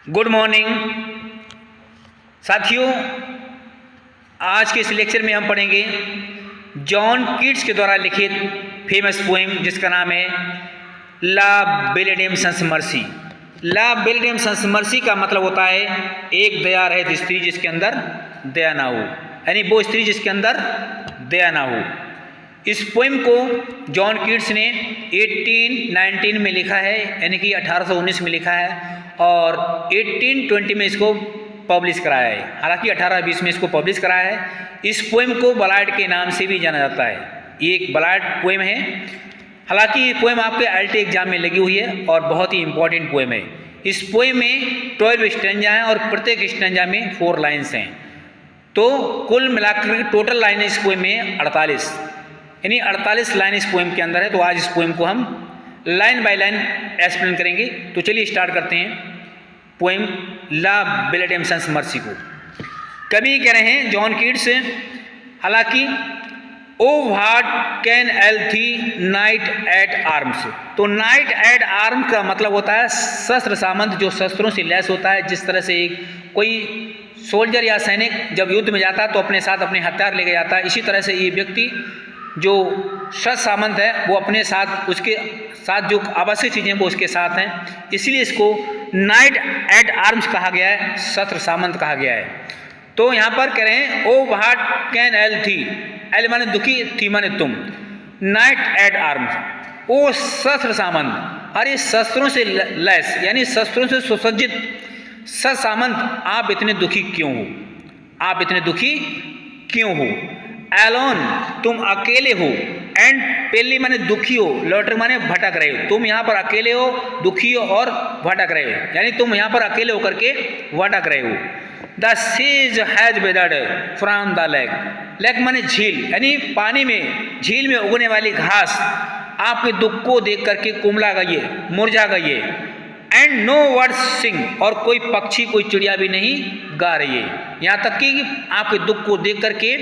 Good morning साथियों। आज के इस लेक्चर में हम पढ़ेंगे जॉन कीट्स के द्वारा लिखित फेमस पोएम जिसका नाम है ला बेलेडेमसन्स मर्सी। ला बेलेडेमसन्स मर्सी का मतलब होता है एक दया रहित स्त्री जिसके अंदर दया ना हो, यानी वो स्त्री जिसके अंदर दया ना हो। इस पोएम को जॉन कीट्स ने 1819 में लिखा है, यानी कि 1819 में लिखा है, और 1820 में इसको पब्लिश कराया है। हालांकि 1820 में इसको पब्लिश कराया है। इस पोएम को बलाड के नाम से भी जाना जाता है। ये एक बलाड पोएम है। हालांकि ये पोएम आपके IELTS एग्जाम में लगी हुई है और बहुत ही इंपॉर्टेंट पोएम है। इस पोएम में 12 स्टैंजा हैं और प्रत्येक स्टैंजा में 4 लाइन्स हैं। तो कुल मिलाकर टोटल लाइन इस पोएम में 48, यानी 48 लाइन इस पोएम के अंदर है। तो आज इस पोएम को हम लाइन बाय लाइन एक्सप्लेन करेंगे। तो चलिए स्टार्ट करते हैं पोएम ला बेलेडेमसन्स मर्सी को। कवि कह रहे हैं जॉन कीट्स, हालांकि ओ व्हाट कैन एल थी नाइट एट आर्म्स। तो नाइट एट आर्म का मतलब होता है शस्त्र सामंत, जो शस्त्रों से लैस होता है। जिस तरह से कोई सोल्जर या सैनिक जब युद्ध में जाता है तो अपने साथ अपने हथियार लेके जाता है, इसी तरह से ये व्यक्ति जो शस्त्र सामंत है वो अपने साथ, उसके साथ जो आवश्यक चीज़ें वो उसके साथ हैं, इसलिए इसको नाइट एट आर्म्स कहा गया है, शस्त्र सामंत कहा गया है। तो यहाँ पर कह रहे हैं ओ व्हाट कैन एल थी, एल माने दुखी, थी माने तुम, नाइट एट आर्म्स, ओ शस्त्र सामंत, अरे शस्त्रों से लैस यानी शस्त्रों से सुसज्जित शस्त्र सामंत, आप इतने दुखी क्यों हो, आप इतने दुखी क्यों हो। एलोन, तुम अकेले हो, एंड पेली माने दुखी हो, लॉटर माने भटक रहे हो। तुम यहाँ पर अकेले हो, दुखी हो और भटक रहे हो, यानी तुम यहाँ पर अकेले होकर के भटक रहे हो। The seas has weathered from the lake, lake माने झील, यानी पानी में, झील में उगने वाली घास आपके दुख को देख करके कुमला गई है, मुरझा गई है। एंड नो वर्ड्स सिंग, और कोई पक्षी, कोई चिड़िया भी नहीं गा रही है। यहाँ तक कि आपके दुख को देख करके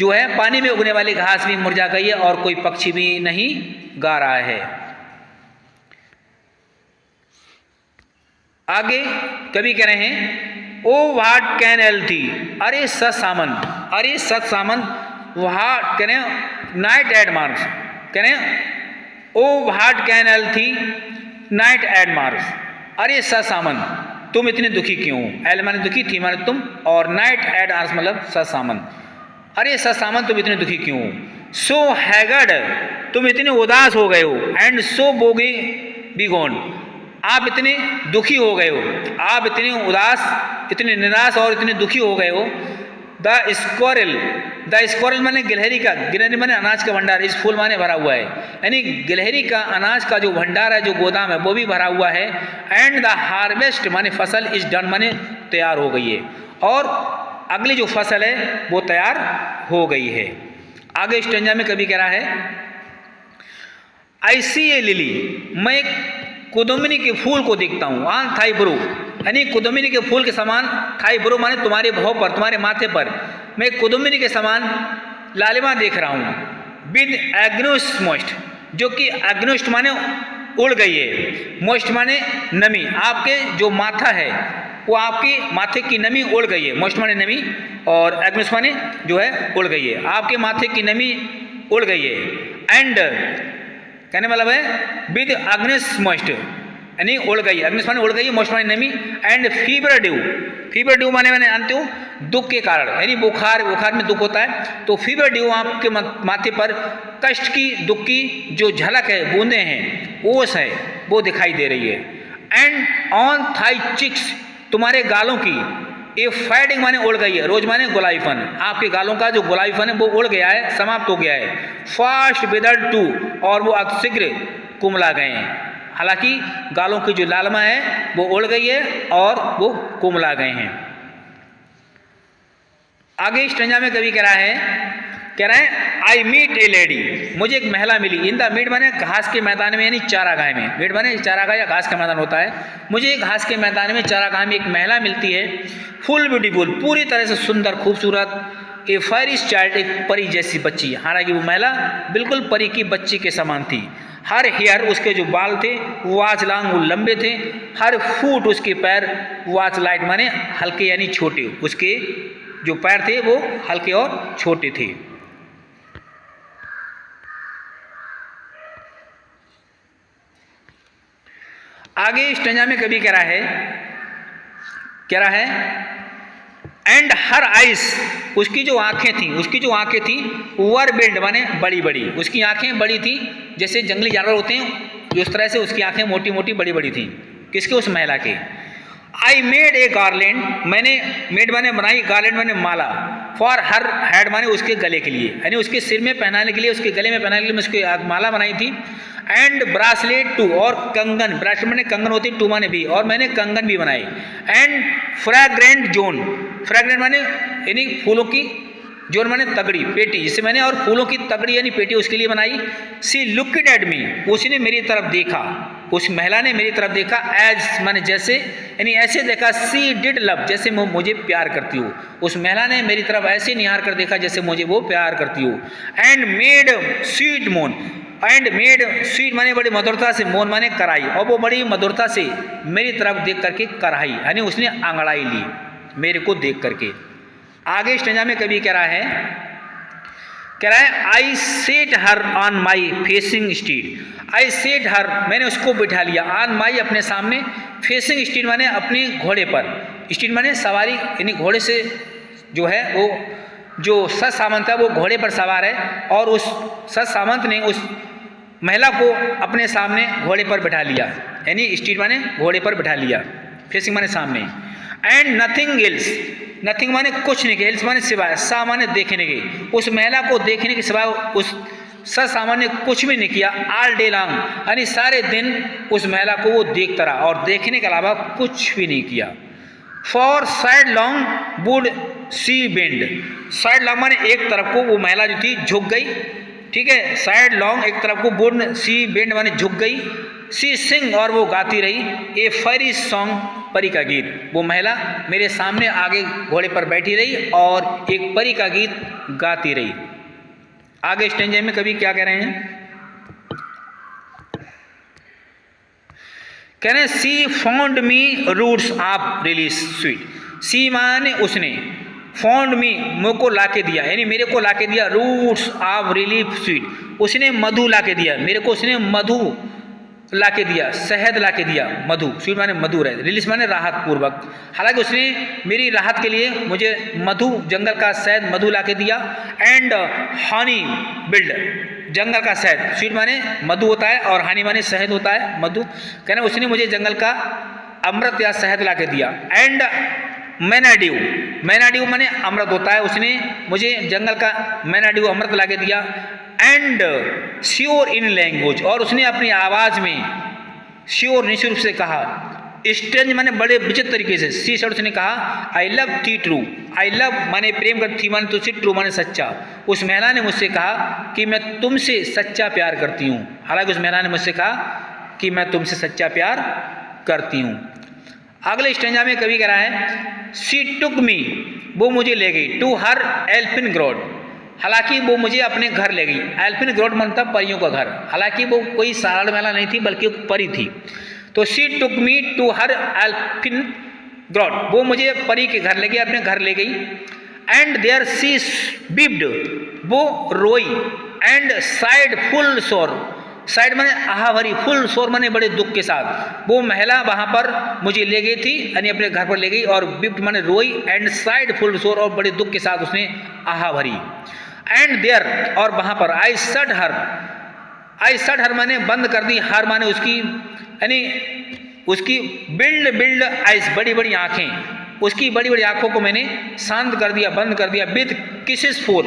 जो है पानी में उगने वाली घास भी मुरझा गई है और कोई पक्षी भी नहीं गा रहा है। आगे कवि कह रहे हैं ओ व्हाट कैन एल थी, अरे सत सामंत, अरे सत सामंत, व्हाट कह रहे हैं नाइट एट मार्स, कह रहे हैं ओ व्हाट कैन एल थी नाइट एट मार्स, अरे सत सामंत तुम इतने दुखी क्यों। एल माने दुखी, थी माने तुम, और नाइट एट आर्स मतलब सत सामंत, अरे ससामंत तुम इतने दुखी क्यों हो। सो हैगर्ड, तुम इतने उदास हो गए हो, एंड सो बोगे बिगोन, आप इतने दुखी हो गए हो, आप इतने उदास, इतने निराश और इतने दुखी हो गए हो। द स्क्वारल, द स्क्वारल माने गिलहरी का, गिलहरी माने अनाज का भंडार, इस फूल माने भरा हुआ है, यानी गिलहरी का अनाज का जो भंडार है, जो गोदाम है, वो भी भरा हुआ है। एंड द हार्वेस्ट माने फसल, इस डन माने तैयार हो गई है, और अगली जो फसल है वो तैयार हो गई है। आगे स्टेंजा में कभी कह रहा है आई सी ए लिली, मैं एक कुदुमिनी के फूल को देखता हूँ, आन थाई ब्रो, यानी कुदुमिनी के फूल के समान, थाई ब्रो माने तुम्हारे भौं पर, तुम्हारे माथे पर मैं कुदुमिनी के समान लालिमा देख रहा हूँ। विद एग्नोस्ट मोस्ट, जो कि एग्नोस्ट माने उड़ गई है, मोस्ट माने नमी, आपके जो माथा है वो आपकी माथे की नमी उड़ गई है, मोस्ट माने नमी, और एग्नोस माने जो है उड़ गई है, आपके माथे की नमी उड़ गई है। एंड कहने मतलब है विद अग्निस मोस्ट, यानी उड़ गई है, अग्निस माने उड़ गई है, मोस्ट माने नमी। And fever due, fever due माने जानते हो दुख के कारण, यानी बुखार, बुखार में दुख होता है, तो फीवर ड्यू आपके माथे पर कष्ट की, दुख की जो झलक है, बूंदे हैं, ओस है, वो दिखाई दे रही है। एंड ऑन थाई चिक्स, तुम्हारे गालों की, ये फैडिंग माने उड़ गई है, रोज माने गुलाबीपन, आपके गालों का जो गुलाबीपन है वो उड़ गया है, समाप्त हो गया है। फास्ट विदर्ड टू, और वो अतिशीघ्र कुमला गए हैं, हालांकि गालों की जो लालिमा है वो उड़ गई है और वो कुमला गए हैं। आगे स्टेंजा में कवि कह रहा है आई मीट ए लेडी, मुझे एक महिला मिली, इन द मीट माने घास के मैदान में, यानी चारागाह में, मीट माने चारागाह या घास का मैदान होता है, मुझे घास के मैदान में, चारागाह में एक महिला मिलती है। फुल ब्यूटीफुल, पूरी तरह से सुंदर, खूबसूरत, ए फेयरिश चाइल्ड, एक परी जैसी बच्ची, हालांकि वो महिला बिल्कुल परी की बच्ची के समान थी। हर हेयर उसके जो बाल थे वाज लॉन्ग, वो लंबे थे। हर फुट उसके पैर वाज लाइट माने हल्के यानी छोटे, उसके जो पैर थे वो हल्के और छोटे थे। आगे स्टेंजा में कभी कह रहा है एंड हर आइस, उसकी जो आंखें थी वर बिल्ड माने बड़ी बड़ी, उसकी आंखें बड़ी थी जैसे जंगली जानवर होते हैं उस तरह से उसकी आंखें मोटी मोटी बड़ी बड़ी थी। किसके? उस महिला के। आई मेड ए गार्लैंड, मैंने मेड माने बनाई, गार्लैंड माने माला, फॉर हर हेड माने उसके गले के लिए, यानी उसके सिर में पहनाने के लिए, उसके गले में पहनाने के लिए मैं उसकी माला बनाई थी। एंड ब्रासलेट टू, और कंगन, ब्रासलेट माने कंगन होती, टू माने भी, और मैंने कंगन भी बनाए। एंड फ्रैग्रेंट जोन, फ्रैग्रेंट माने यानी फूलों की, जोन माने तगड़ी, पेटी, जिसे मैंने और फूलों की तगड़ी यानी पेटी उसके लिए बनाई। सी लुक्ड एट मी, उसने मेरी तरफ देखा, उस महिला ने मेरी तरफ देखा। एज माने जैसे, यानी ऐसे देखा। सी डिड लव, जैसे वो मुझे प्यार करती हो, उस महिला ने मेरी तरफ ऐसे निहार कर देखा जैसे मुझे वो प्यार करती हो। एंड मेड स्वीट मोन, एंड मेड स्वीट माने बड़ी मधुरता से, मोन माने कराई, और वो बड़ी मधुरता से मेरी तरफ देख करके कराई, यानी उसने अंगड़ाई ली मेरे को देख करके। आगे स्टेंजा में कभी कह रहा है I set her on my pacing steed, I set her, मैंने उसको बिठा लिया, ऑन माई अपने सामने, फेसिंग स्टीड माने अपने घोड़े पर, स्टीड माने सवारी, यानी घोड़े से जो है वो जो सत सामंत है वो घोड़े पर सवार है, और उस सत सामंत ने उस महिला को अपने सामने घोड़े पर बिठा लिया, यानी स्टीड माने घोड़े पर बिठा लिया, फेसिंग माने सामने। एंड नथिंग एल्स, नथिंग माने कुछ नहीं, एल्स माने सिवाय, सा माने देखने के, उस महिला को देखने के सिवाय उस सामान्य कुछ भी नहीं किया। ऑल डे लॉन्ग, यानी सारे दिन उस महिला को वो देखता रहा और देखने के अलावा कुछ भी नहीं किया। For side long would see bend, side long माने एक तरफ को वो महिला जो थी झुक गई, ठीक है, साइड लॉन्ग एक तरफ को, वुड सी बेंड माने झुक गई। सी सिंग, और वो गाती रही, ए फेरी सॉन्ग, परी का गीत, वो महिला मेरे सामने आगे घोड़े पर बैठी रही और एक परी का गीत गाती रही। आगे स्टेंजे में कभी क्या कह रहे हैं, कह रहे हैं she found me roots of relish sweet, she माने उसने, फाउंड मी मेरे को लाके दिया, यानी मेरे को लाके दिया, रूट्स ऑफ रिलीफ स्वीट, उसने मधु लाके दिया मेरे को, उसने मधु लाके दिया, शहद लाके दिया, मधु, स्वीट माने मधुर है, रिलीज माने राहत पूर्वक, हालांकि उसने मेरी राहत के लिए मुझे मधु, जंगल का शहद मधु लाके दिया। एंड हनी बिल्ड, जंगल का शहद, स्वीट माने मधु होता है और हनी माने शहद होता है, मधु, कहना उसने मुझे जंगल का अमृत या शहद लाके दिया। एंड मैनाड्यू, मैनाड्यू माने अमृत होता है, उसने मुझे जंगल का मैनाड्यू अमृत लाके दिया। एंड श्योर इन लैंग्वेज, और उसने अपनी आवाज़ में श्योर निश्चित रूप से कहा, स्ट्रेंज माने बड़े विचित्र तरीके से, सी शब्द उसने कहा, आई लव थी ट्रू, आई लव माने प्रेम करती, माने तुझसे, ट्रू माने सच्चा, उस महिला ने मुझसे कहा कि मैं तुमसे सच्चा प्यार करती हूँ, हालांकि उस महिला ने मुझसे कहा कि मैं तुमसे सच्चा प्यार करती हूँ। अगले स्टेंजा में कभी कह रहा है सी टुक मी, वो मुझे ले गई, टू हर एल्पिन ग्रोड, हालांकि वो मुझे अपने घर ले गई, एल्पिन ग्रोड मतलब परियों का घर, हालांकि वो कोई साधारण महिला नहीं थी बल्कि एक परी थी। तो सी टुक मी टू हर एल्पिन ग्रोड, वो मुझे परी के घर ले गई, अपने घर ले गई। एंड देयर सी बीब्ड, वो रोई, एंड साइड फुल शोर, साइड माने आहा भरी, फुल शोर माने बड़े दुख के साथ, वो महिला वहाँ पर मुझे ले गई थी, यानी अपने घर पर ले गई, और बिप्ट माने रोई, एंड साइड फुल शोर, और बड़े दुख के साथ उसने आहा भरी। एंड देयर, और वहाँ पर, आई सट हर, आई सट हर माने बंद कर दी, हर माने उसकी, यानी उसकी बिल्ड बिल्ड आइस, बड़ी बड़ी आँखें, उसकी बड़ी बड़ी आँखों को मैंने शांत कर दिया, बंद कर दिया। विद किसेस फॉर,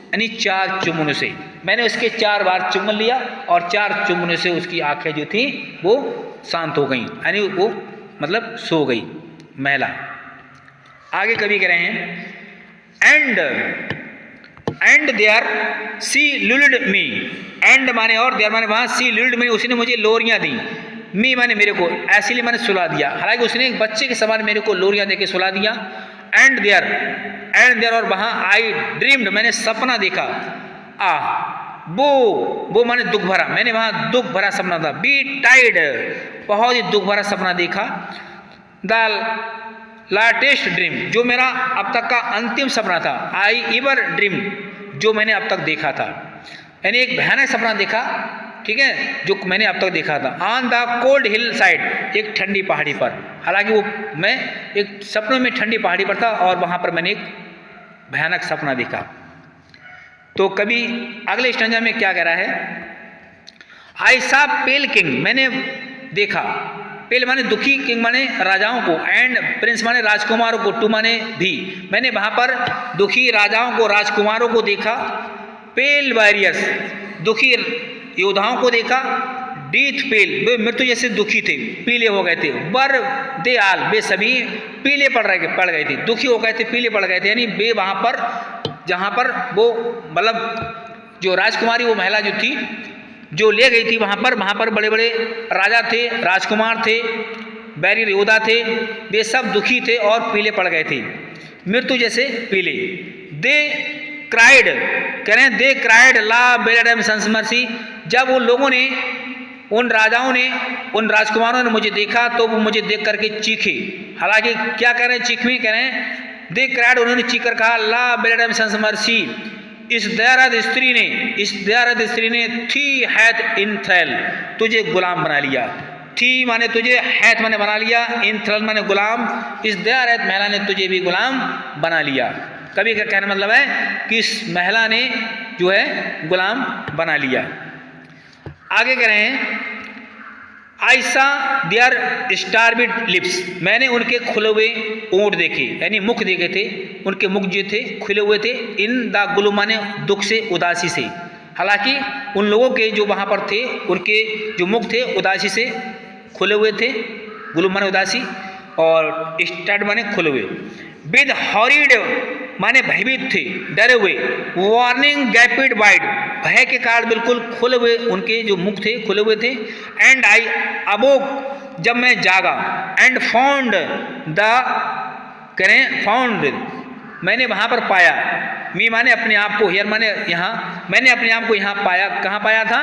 यानी 4 चुम्बनों से, मैंने उसके 4 बार चुम्बन लिया और 4 चुम्बनों से उसकी आंखें जो थी वो शांत हो गई, यानी वो मतलब सो गई महिला। आगे कभी कह रहे हैं and there she lulled me, and माने और, देयर माने वहाँ, सी लुल्ड मी, उसने मुझे लोरियाँ दी, मी माने मेरे को, ऐसे मैंने सुला दिया, हालांकि उसने एक बच्चे के समान मेरे को लोरियाँ दे के सुला दिया। एंड देयर, और वहाँ, आई ड्रीम्ड, मैंने सपना देखा, वो माने दुख भरा, मैंने वहाँ दुख भरा सपना था। बी टाइड, बहुत ही दुख भरा सपना देखा। द लाटेस्ट ड्रीम, जो मेरा अब तक का अंतिम सपना था। आई एवर ड्रीम, जो मैंने अब तक देखा था, यानी एक भयानक सपना देखा, ठीक है, जो मैंने अब तक देखा था। On the cold hill side, एक ठंडी पहाड़ी पर, हालांकि वो मैं एक सपनों में ठंडी पहाड़ी पर था और वहाँ पर मैंने एक भयानक सपना देखा। तो कभी अगले स्टैंजा में क्या कह रहा है, आई सा पेल किंग, मैंने देखा, पेल माने दुखी, किंग माने राजाओं को, एंड प्रिंस माने राजकुमारों को, टू माने भी, मैंने वहाँ पर दुखी राजाओं को, राजकुमारों को देखा। पेल वॉरियर्स, दुखी योद्धाओं को देखा। डीथ पेल, वे मृत्यु जैसे दुखी थे, पीले हो गए थे। वर दे आल, वे सभी पीले पड़ गए थे, दुखी हो गए थे, पीले पड़ गए थे, यानी वे वहाँ पर जहाँ पर वो मतलब जो राजकुमारी, वो महिला जो थी, जो ले गई थी वहाँ पर बड़े बड़े राजा थे, राजकुमार थे, बैरियर योद्धा थे, वे सब दुखी थे और पीले पड़ गए थे, मृत्यु जैसे पीले। दे क्राइड, कह रहे हैं they cried La Belle Dame sans Merci, जब उन लोगों ने, उन राजाओं ने, उन राजकुमारों ने मुझे देखा तो वो मुझे देख करके चीखे। हालांकि क्या कह रहे हैं चीखने, कह रहे हैं दे क्राइड, उन्होंने चीख कर कहा ला बेलेडम सन्स मर्सी, इस दयारद स्त्री ने थी हैथ इन थ्रेल, तुझे गुलाम बना लिया। थी माने तुझे, हैथ माने बना लिया, इन थ्रेल माने गुलाम, इस दयारद महिला ने तुझे भी गुलाम बना लिया। कभी का कहने मतलब है कि इस महिला ने जो है गुलाम बना लिया। आगे कह रहे हैं आई सा देयर स्टारविड लिप्स, मैंने उनके खुले हुए ओंठ देखे, यानी मुख देखे थे, उनके मुख जो थे खुले हुए थे। इन द गुलू माने दुख से, उदासी से, हालांकि उन लोगों के जो वहाँ पर थे उनके जो मुख थे उदासी से खुले हुए थे, गुलू माने उदासी और स्टार्ड माने खुले हुए। विद हॉरिड माने भयभीत थे, डरे हुए। वार्निंग गैपिड वाइड, भय के कारण बिल्कुल खुले हुए उनके जो मुख थे खुले हुए थे। एंड आई अबोक, जब मैं जागा। एंड फाउंड द, करें फाउंड, मैंने वहाँ पर पाया। मी माने अपने आप को, हियर माने यहाँ, मैंने अपने आप को यहाँ पाया। कहाँ पाया था?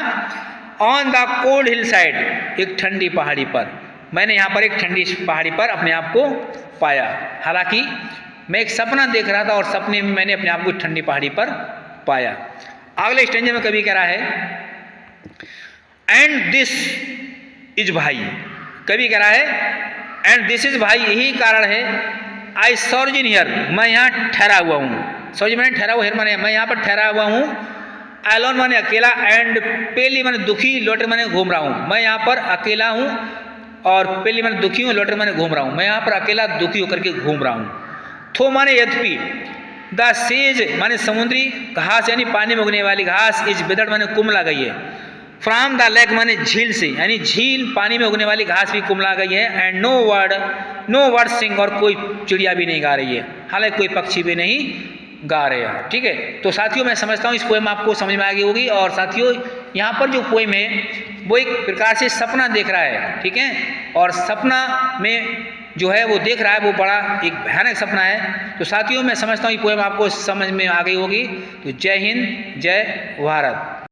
On the cold hill side, एक ठंडी पहाड़ी पर, मैंने यहाँ पर एक ठंडी पहाड़ी पर अपने आप को पाया। हालांकि मैं एक सपना देख रहा था और सपने में मैंने अपने आप को ठंडी पहाड़ी पर पाया। अगले स्टेंजे में कभी कह रहा है एंड दिस इज भाई, कभी कह रहा है एंड दिस इज भाई, यही कारण है। आई सॉर्जिन हियर, मैं यहाँ ठहरा हुआ हूँ। सॉर्जिन मैंने ठहरा हुआ, हियर माने मैं यहाँ पर ठहरा हुआ हूँ। एलोन माने अकेला, एंड पेली माने दुखी, लोटर माने घूम रहा हूँ। मैं यहाँ पर अकेला हूँ और पेली माने दुखी हूँ, लोटर माने घूम रहा हूँ। मैं यहाँ पर अकेला दुखी होकर के घूम रहा हूँ। थो माने यद्यपि, द सेज माने समुद्री घास, यानी पानी में उगने वाली घास, इज विदर्ड माने कुमला गई है। फ्रॉम द लेक माने झील से, यानी झील पानी में उगने वाली घास भी कुमला गई है। एंड नो वर्ड सिंग, और कोई चिड़िया भी नहीं गा रही है, हालांकि कोई पक्षी भी नहीं गा रहे हैं। ठीक है, तो साथियों मैं समझता हूँ इस पोएम आपको समझ में आ गई होगी। और साथियों यहाँ पर जो पोएम है वो एक प्रकार से सपना देख रहा है, ठीक है, और सपना में जो है वो देख रहा है वो बड़ा एक भयानक सपना है। तो साथियों मैं समझता हूँ ये पोएम आपको समझ में आ गई होगी। तो जय हिंद, जय भारत।